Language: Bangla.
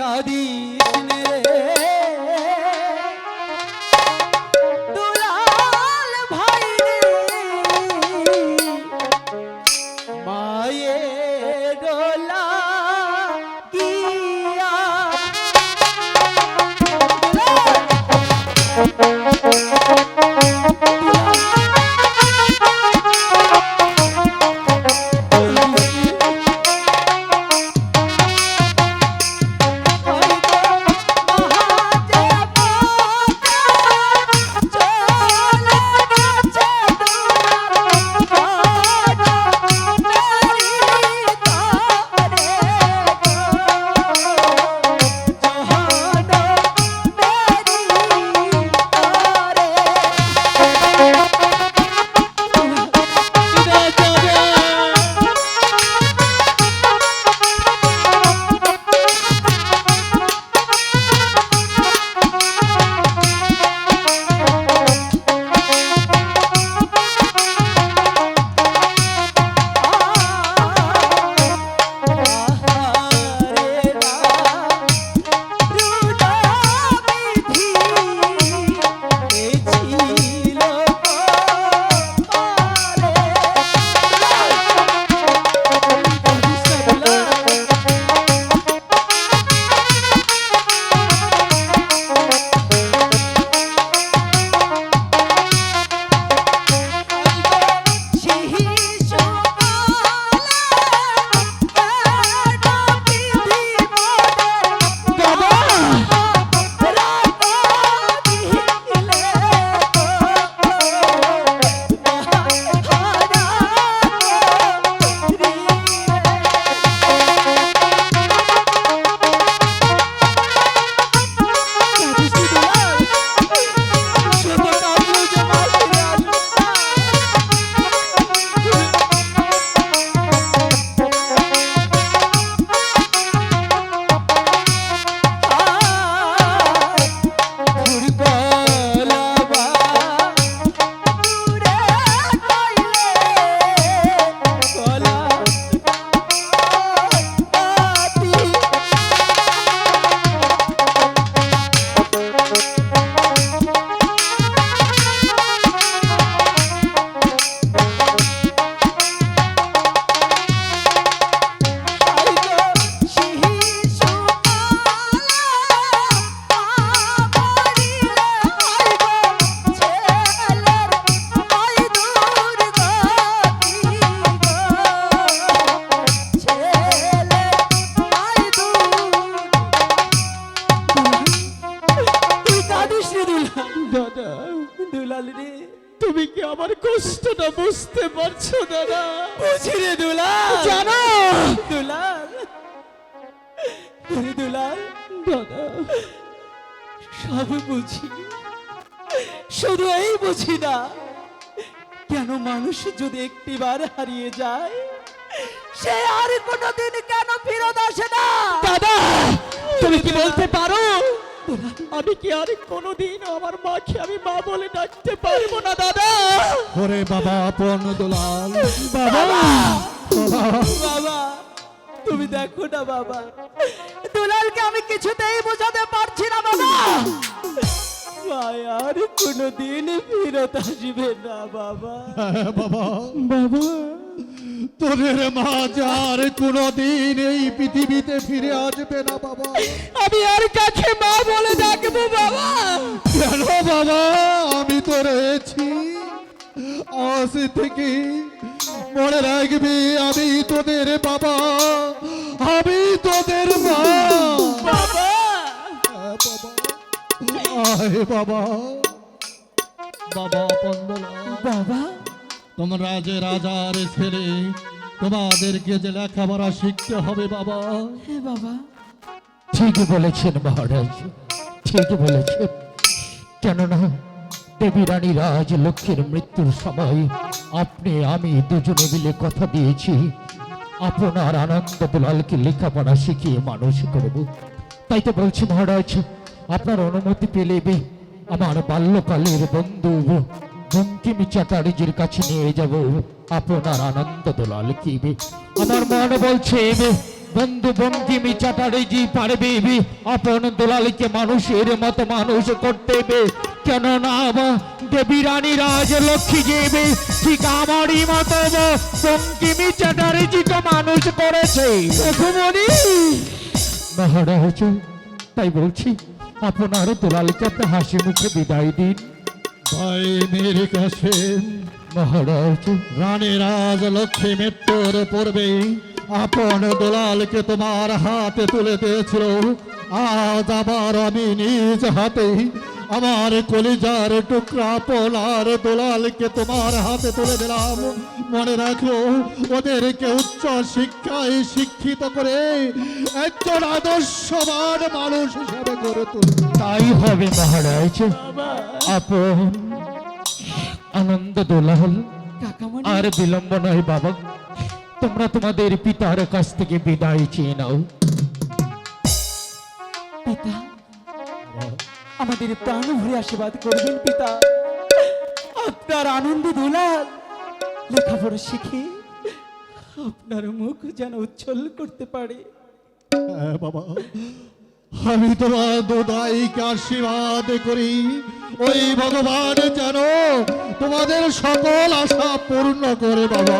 কাঁদিস নে রে দুলাল ভাই রে মায়ের ডোলা গিয়া দাদা দুলাল রে তুমি কি আমার কষ্টটা বুঝতে পারছো দাদা? বুঝি রে দুলাল, জানো দুলাল দুলাল দাদা সব বুঝি, শুধু এই বুঝি না কেন মানুষ যদি একটিবার হারিয়ে যায় সে আর কোনোদিন কেন ফেরত আসে না? দাদা তুমি কি বলতে পারো আমি কি আর কোনোদিন আমার মাকে আমি মা বলে ডাকতে পারবো না? দাদা ওরে বাবা আপন দুলাল, বাবা বাবা তুমি দেখো না বাবা, দুলালকে আমি কিছুতেই বোঝাতে পারছি না বাবা, ভাই আর কোনোদিন ফেরত আসবে না বাবা। বাবা বাবা তোদের মা যার কোনোদিন এই পৃথিবীতে ফিরে আসবে না বাবা। আমি আর কাকে মা বলে ডাকবো বাবা? কেন বাবা আমি তো রয়েছি, আজ থেকে মনে রাখবি আমি তোদের বাবা, আমি তোদের মা বাবা। বাবা আয় বাবা, বাবা আপন দুলাল, বাবা তোমরা যে রাজার ছেলে তোমাদেরকে যে লেখাপড়া শিখতে হবে বাবা। হ্যাঁ বাবা ঠিকই বলেছেন মহারাজ, ঠিকই বলেছেন। কেননা দেবী রানী রাজলক্ষ্মীর মৃত্যুর সময় আপনি আমি দুজনে মিলে কথা দিয়েছি আপনার আনন্দ দুলালকে লেখাপড়া শিখিয়ে মানুষ করব। তাই তো বলছি মহারাজ, আপনার অনুমতি পেলে আমার বাল্যকালের বন্ধু বঙ্কিম চ্যাটার্জির কাছে নিয়ে যাব আপনার আনন্দ দুলালকে। আমার মনে বলছে বন্ধু বঙ্কিমী চ্যাটার্জি পারবে আপন দুলালকে মানুষের মতো মানুষ করতে হবে। কেননা দেবী রানী রাজলক্ষ্মী দেবী ঠিক আমারই মতো বঙ্কিমী চ্যাটার্জিকে মানুষ করেছে। রঘুমণি, মহারাজ, তাই বলছি আপনার দুলালকে আপনি হাসি মুখে বিদায় দিন। ভাই মীর কাসেম, মহারাজ, রানী রাজলক্ষ্মী মৃত্যুর পূর্বেই আপন দুলালকে তোমার হাতে তুলে দিয়েছিল। আজ আবার আমি নিজ হাতেই আমার কলিজার টুকরা পোলার দুলালকে তোমার হাতে তুলে দিলাম। মনে রাখো, ওদেরকে উচ্চ শিক্ষায় শিক্ষিত করে একজন আদর্শবান মানুষ হিসেবে গড়ে তুলবে। তাই হবে মহারাজ। আপন আনন্দ দুলাল, কাকামণি, আর বিলম্ব নয় বাবা, তোমরা তোমাদের পিতার কাছ থেকে বিদায় চেয়ে নাও। পিতা, আমাদের প্রাণ ভরে আশীর্বাদ করবেন পিতা। আপনার আনন্দ দুলাল লেখাপড়া শিখে আপনার মুখ যেন উজ্জ্বল করতে পারে। হ্যাঁ বাবা, আমি তোমার দুদাইকে আশীর্বাদ করি, ওই ভগবান যেন তোমাদের সকল আশা পূর্ণ করে বাবা।